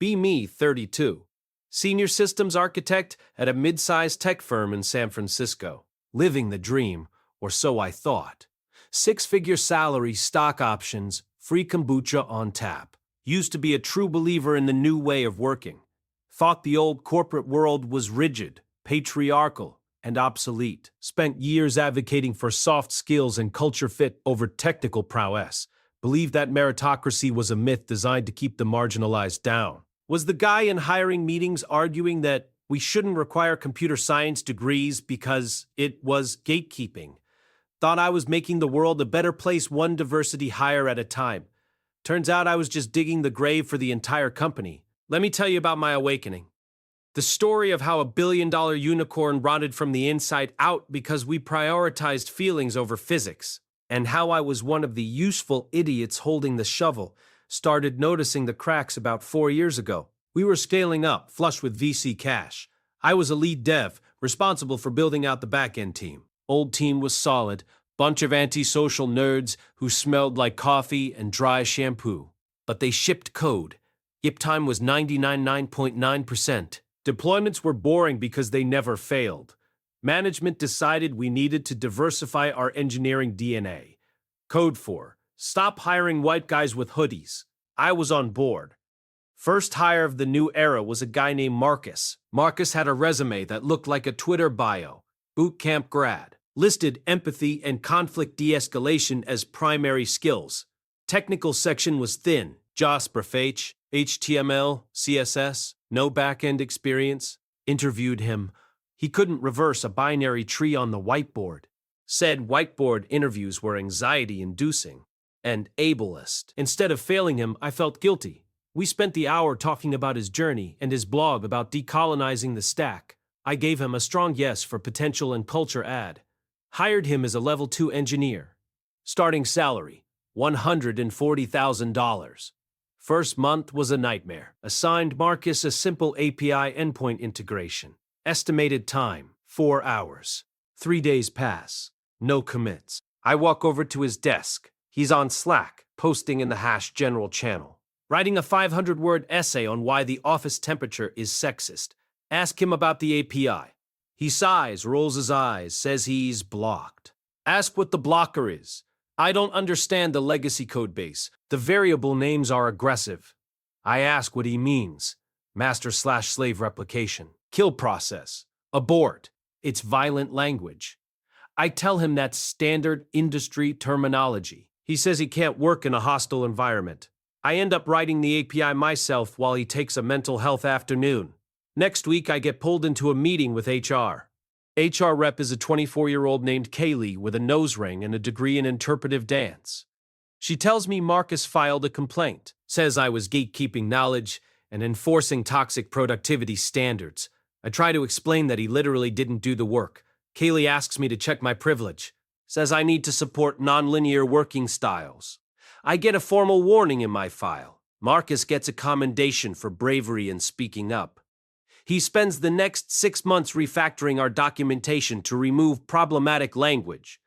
Be me, 32. Senior systems architect at a mid-sized tech firm in San Francisco. Living the dream, or so I thought. 6-figure salary, stock options, free kombucha on tap. Used to be a true believer in the new way of working. Thought the old corporate world was rigid, patriarchal, and obsolete. Spent years advocating for soft skills and culture fit over technical prowess. Believed that meritocracy was a myth designed to keep the marginalized down. Was the guy in hiring meetings arguing that we shouldn't require computer science degrees because it was gatekeeping? Thought I was making the world a better place one diversity hire at a time. Turns out I was just digging the grave for the entire company. Let me tell you about my awakening. The story of how a billion-dollar unicorn rotted from the inside out because we prioritized feelings over physics, and how I was one of the useful idiots holding the shovel. Started noticing the cracks about 4 years ago. We were scaling up, flush with VC cash. I was a lead dev, responsible for building out the back-end team. Old team was solid, bunch of antisocial nerds who smelled like coffee and dry shampoo. But they shipped code. Uptime was 99.9%. Deployments were boring because they never failed. Management decided we needed to diversify our engineering DNA. Code 4. Stop hiring white guys with hoodies. I was on board. First hire of the new era was a guy named Marcus. Marcus had a resume that looked like a Twitter bio. Boot camp grad. Listed empathy and conflict de-escalation as primary skills. Technical section was thin. JavaScript, HTML, CSS, no back-end experience. Interviewed him. He couldn't reverse a binary tree on the whiteboard. Said whiteboard interviews were anxiety-inducing and ableist. Instead of failing him, I felt guilty. We spent the hour talking about his journey and his blog about decolonizing the stack. I gave him a strong yes for potential and culture ad. Hired him as a level 2 engineer. Starting salary, $140,000. First month was a nightmare. Assigned Marcus a simple API endpoint integration. Estimated time, 4 hours. 3 days pass. No commits. I walk over to his desk. He's on Slack, posting in the Hash General channel. Writing a 500-word essay on why the office temperature is sexist. Ask him about the API. He sighs, rolls his eyes, says he's blocked. Ask what the blocker is. I don't understand the legacy code base. The variable names are aggressive. I ask what he means. Master/slave replication. Kill process. Abort. It's violent language. I tell him that's standard industry terminology. He says he can't work in a hostile environment. I end up writing the API myself while he takes a mental health afternoon. Next week, I get pulled into a meeting with HR. HR rep is a 24-year-old named Kaylee with a nose ring and a degree in interpretive dance. She tells me Marcus filed a complaint, says I was gatekeeping knowledge and enforcing toxic productivity standards. I try to explain that he literally didn't do the work. Kaylee asks me to check my privilege, says I need to support nonlinear working styles. I get a formal warning in my file. Marcus gets a commendation for bravery in speaking up. He spends the next 6 months refactoring our documentation to remove problematic language.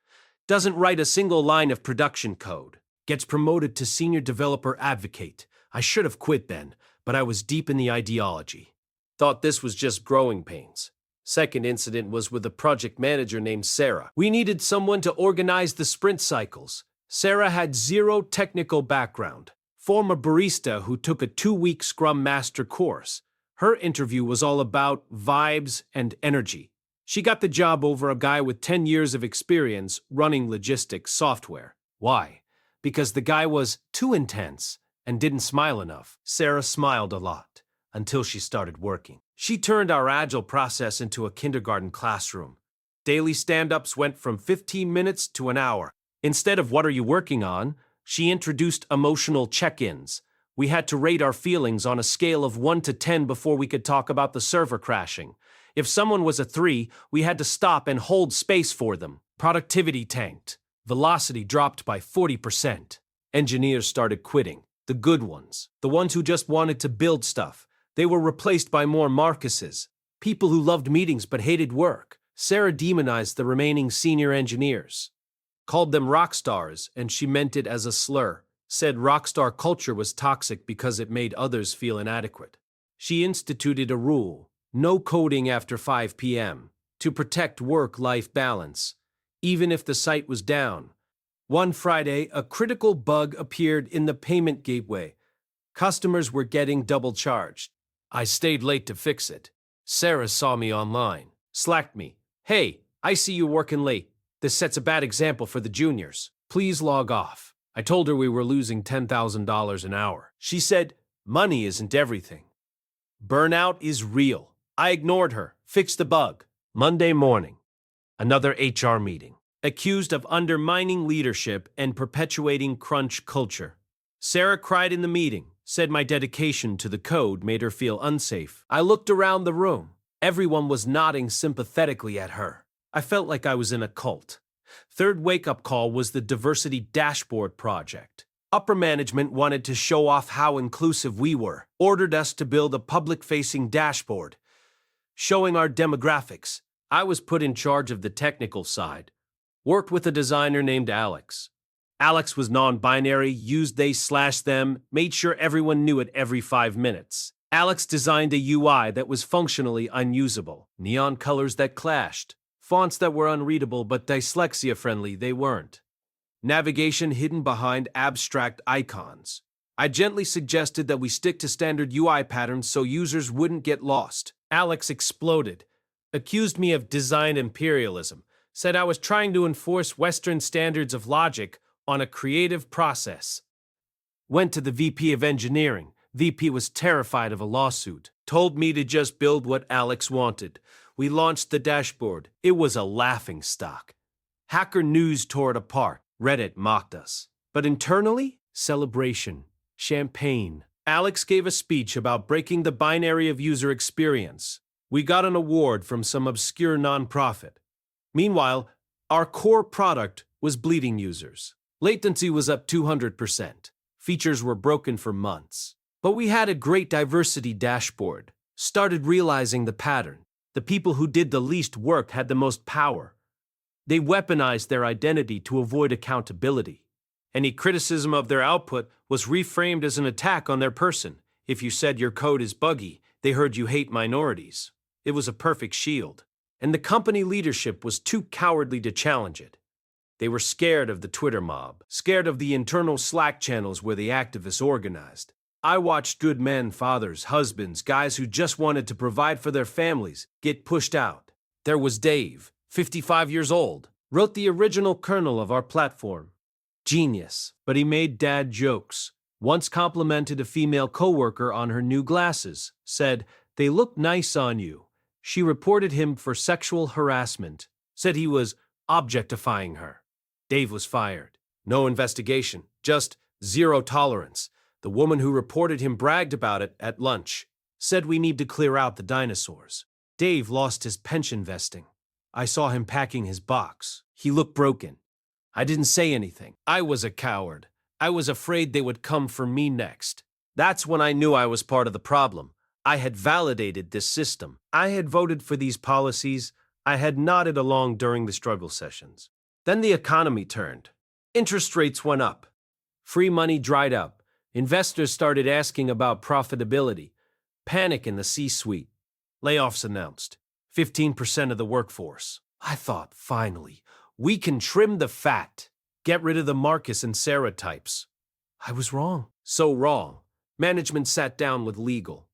Doesn't write a single line of production code. Gets promoted to senior developer advocate. I should have quit then, but I was deep in the ideology. Thought this was just growing pains. Second incident was with a project manager named Sarah. We needed someone to organize the sprint cycles. Sarah had zero technical background. Former barista who took a 2-week Scrum Master course. Her interview was all about vibes and energy. She got the job over a guy with 10 years of experience running logistics software. Why? Because the guy was too intense and didn't smile enough. Sarah smiled a lot until she started working. She turned our agile process into a kindergarten classroom. Daily stand-ups went from 15 minutes to an hour. Instead of what are you working on, she introduced emotional check-ins. We had to rate our feelings on a scale of 1 to 10 before we could talk about the server crashing. If someone was a 3, we had to stop and hold space for them. Productivity tanked. Velocity dropped by 40%. Engineers started quitting. The good ones. The ones who just wanted to build stuff. They were replaced by more Marcuses. People who loved meetings but hated work. Sarah demonized the remaining senior engineers. Called them rock stars, and she meant it as a slur. Said rockstar culture was toxic because it made others feel inadequate. She instituted a rule: no coding after 5 p.m., to protect work-life balance, even if the site was down. One Friday, a critical bug appeared in the payment gateway. Customers were getting double charged. I stayed late to fix it. Sarah saw me online, slacked me. "Hey, I see you working late. This sets a bad example for the juniors. Please log off." I told her we were losing $10,000 an hour. She said, "Money isn't everything." Burnout is real. I ignored her, fixed the bug. Monday morning, another HR meeting. Accused of undermining leadership and perpetuating crunch culture. Sarah cried in the meeting, said my dedication to the code made her feel unsafe. I looked around the room. Everyone was nodding sympathetically at her. I felt like I was in a cult. Third wake-up call was the diversity dashboard project. Upper management wanted to show off how inclusive we were, ordered us to build a public-facing dashboard showing our demographics. I was put in charge of the technical side. Worked with a designer named Alex. Alex was non-binary, used they/them, made sure everyone knew it every 5 minutes. Alex designed a UI that was functionally unusable. Neon colors that clashed. Fonts that were unreadable but dyslexia-friendly they weren't. Navigation hidden behind abstract icons. I gently suggested that we stick to standard UI patterns so users wouldn't get lost. Alex exploded, accused me of design imperialism, said I was trying to enforce Western standards of logic on a creative process. Went to the VP of engineering. VP was terrified of a lawsuit. Told me to just build what Alex wanted. We launched the dashboard. It was a laughingstock. Hacker News tore it apart. Reddit mocked us. But internally, celebration, champagne. Alex gave a speech about breaking the binary of user experience. We got an award from some obscure nonprofit. Meanwhile, our core product was bleeding users. Latency was up 200%. Features were broken for months. But we had a great diversity dashboard. Started realizing the pattern. The people who did the least work had the most power. They weaponized their identity to avoid accountability. Any criticism of their output was reframed as an attack on their person. If you said your code is buggy, they heard you hate minorities. It was a perfect shield. And the company leadership was too cowardly to challenge it. They were scared of the Twitter mob, scared of the internal Slack channels where the activists organized. I watched good men, fathers, husbands, guys who just wanted to provide for their families, get pushed out. There was Dave, 55 years old, wrote the original kernel of our platform. Genius, but he made dad jokes. Once complimented a female coworker on her new glasses, said, "They look nice on you." She reported him for sexual harassment, said he was objectifying her. Dave was fired. No investigation, just zero tolerance. The woman who reported him bragged about it at lunch, said we need to clear out the dinosaurs. Dave lost his pension vesting. I saw him packing his box. He looked broken. I didn't say anything. I was a coward. I was afraid they would come for me next. That's when I knew I was part of the problem. I had validated this system. I had voted for these policies. I had nodded along during the struggle sessions. Then the economy turned. Interest rates went up. Free money dried up. Investors started asking about profitability. Panic in the C-suite. Layoffs announced. 15% of the workforce. I thought, finally, we can trim the fat. Get rid of the Marcus and Sarah types. I was wrong. So wrong. Management sat down with legal.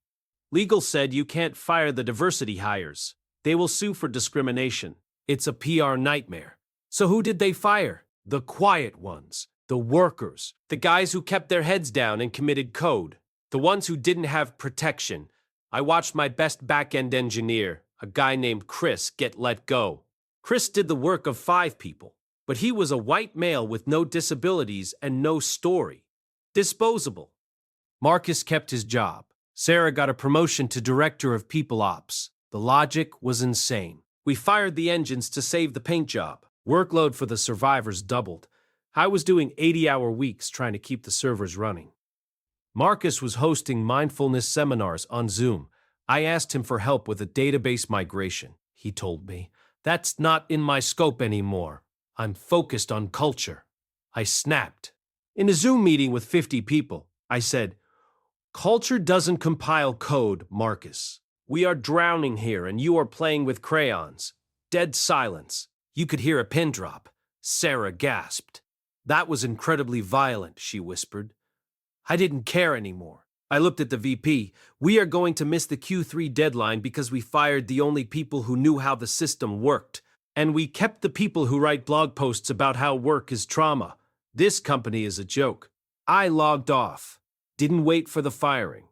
Legal said you can't fire the diversity hires. They will sue for discrimination. It's a PR nightmare. So who did they fire? The quiet ones. The workers. The guys who kept their heads down and committed code. The ones who didn't have protection. I watched my best back-end engineer, a guy named Chris, get let go. Chris did the work of 5 people, but he was a white male with no disabilities and no story. Disposable. Marcus kept his job. Sarah got a promotion to director of people ops. The logic was insane. We fired the engines to save the paint job. Workload for the survivors doubled. I was doing 80-hour weeks trying to keep the servers running. Marcus was hosting mindfulness seminars on Zoom. I asked him for help with a database migration. He told me, "That's not in my scope anymore. I'm focused on culture." I snapped. In a Zoom meeting with 50 people, I said, Culture doesn't compile code, Marcus. We are drowning here and you are playing with crayons. Dead silence. You could hear a pin drop. Sarah gasped. That was incredibly violent, she whispered. I didn't care anymore. I looked at the VP. We are going to miss the Q3 deadline because we fired the only people who knew how the system worked. And we kept the people who write blog posts about how work is trauma. This company is a joke. I logged off. Didn't wait for the firing.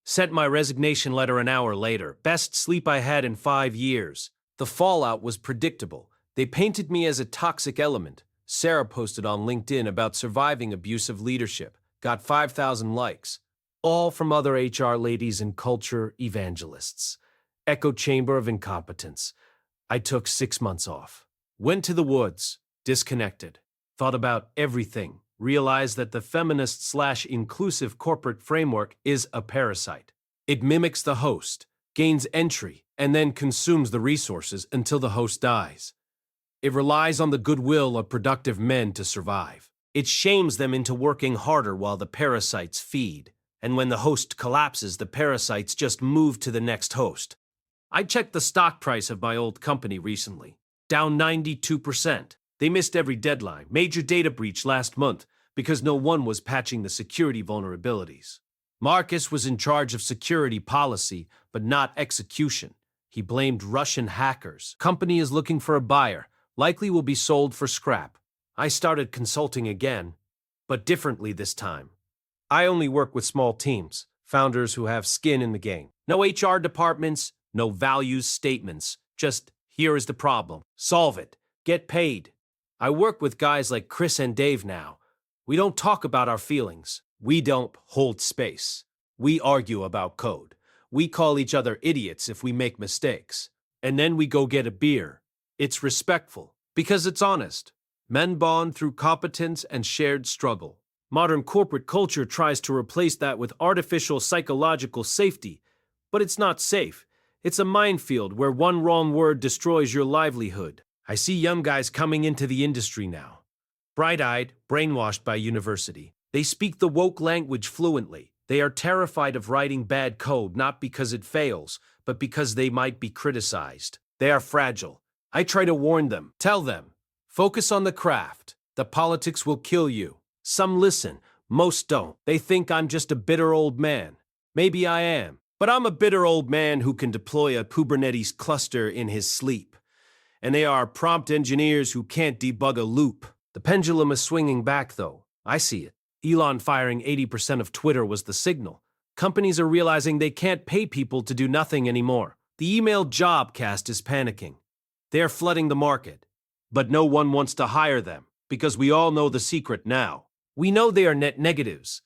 Sent my resignation letter an hour later. Best sleep I had in 5 years. The fallout was predictable. They painted me as a toxic element. Sarah posted on LinkedIn about surviving abusive leadership. Got 5,000 likes. All from other HR ladies and culture evangelists. Echo chamber of incompetence. I took 6 months off. Went to the woods. Disconnected. Thought about everything. Realized that the feminist/inclusive corporate framework is a parasite. It mimics the host, gains entry, and then consumes the resources until the host dies. It relies on the goodwill of productive men to survive. It shames them into working harder while the parasites feed. And when the host collapses, the parasites just move to the next host. I checked the stock price of my old company recently. Down 92%. They missed every deadline. Major data breach last month because no one was patching the security vulnerabilities. Marcus was in charge of security policy, but not execution. He blamed Russian hackers. Company is looking for a buyer. Likely will be sold for scrap. I started consulting again, but differently this time. I only work with small teams, founders who have skin in the game. No HR departments, no values statements. Just, here is the problem. Solve it. Get paid. I work with guys like Chris and Dave now. We don't talk about our feelings. We don't hold space. We argue about code. We call each other idiots if we make mistakes. And then we go get a beer. It's respectful, because it's honest. Men bond through competence and shared struggle. Modern corporate culture tries to replace that with artificial psychological safety, but it's not safe. It's a minefield where one wrong word destroys your livelihood. I see young guys coming into the industry now. Bright-eyed, brainwashed by university. They speak the woke language fluently. They are terrified of writing bad code, not because it fails, but because they might be criticized. They are fragile. I try to warn them. Tell them. Focus on the craft. The politics will kill you. Some listen. Most don't. They think I'm just a bitter old man. Maybe I am. But I'm a bitter old man who can deploy a Kubernetes cluster in his sleep. And they are prompt engineers who can't debug a loop. The pendulum is swinging back, though. I see it. Elon firing 80% of Twitter was the signal. Companies are realizing they can't pay people to do nothing anymore. The email jobcast is panicking. They are flooding the market. But no one wants to hire them, because we all know the secret now. We know they are net negatives.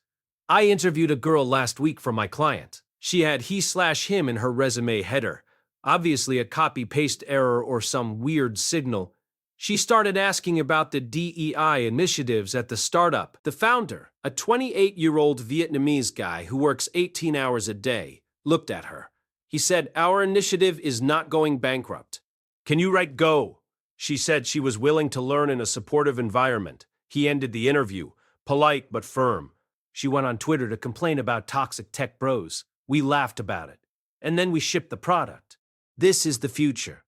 I interviewed a girl last week for my client. She had he/him in her resume header. Obviously a copy-paste error or some weird signal. She started asking about the DEI initiatives at the startup. The founder, a 28-year-old Vietnamese guy who works 18 hours a day, looked at her. He said, "Our initiative is not going bankrupt. Can you write Go?" She said she was willing to learn in a supportive environment. He ended the interview, polite but firm. She went on Twitter to complain about toxic tech bros. We laughed about it. And then we shipped the product. This is the future.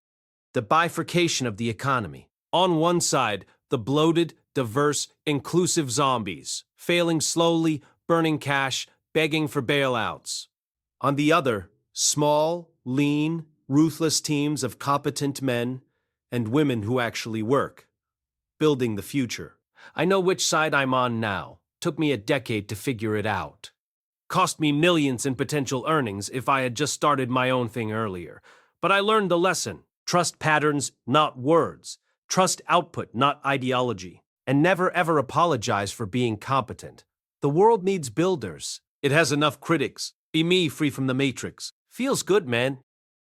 The bifurcation of the economy. On one side, the bloated, diverse, inclusive zombies, failing slowly, burning cash, begging for bailouts. On the other, small, lean, ruthless teams of competent men and women who actually work, building the future. I know which side I'm on now. Took me a decade to figure it out. Cost me millions in potential earnings if I had just started my own thing earlier. But I learned the lesson. Trust patterns, not words. Trust output, not ideology. And never ever apologize for being competent. The world needs builders. It has enough critics. Be me, free from the matrix. Feels good, man.